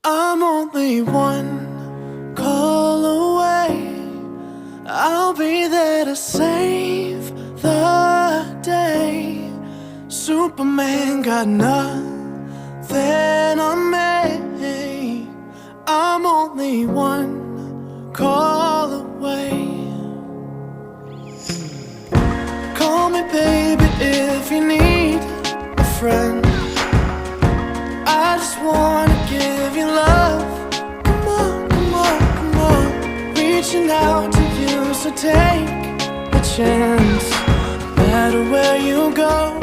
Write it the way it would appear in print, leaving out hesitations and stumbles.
I'm only one call away. I'll be there to save the day. Superman got nothing on me. I'm only one call away. Call me baby if you need a friend. I just wanna give you love. Come on, come on, come on. Reaching out to you, so take a chance. No matter where you go,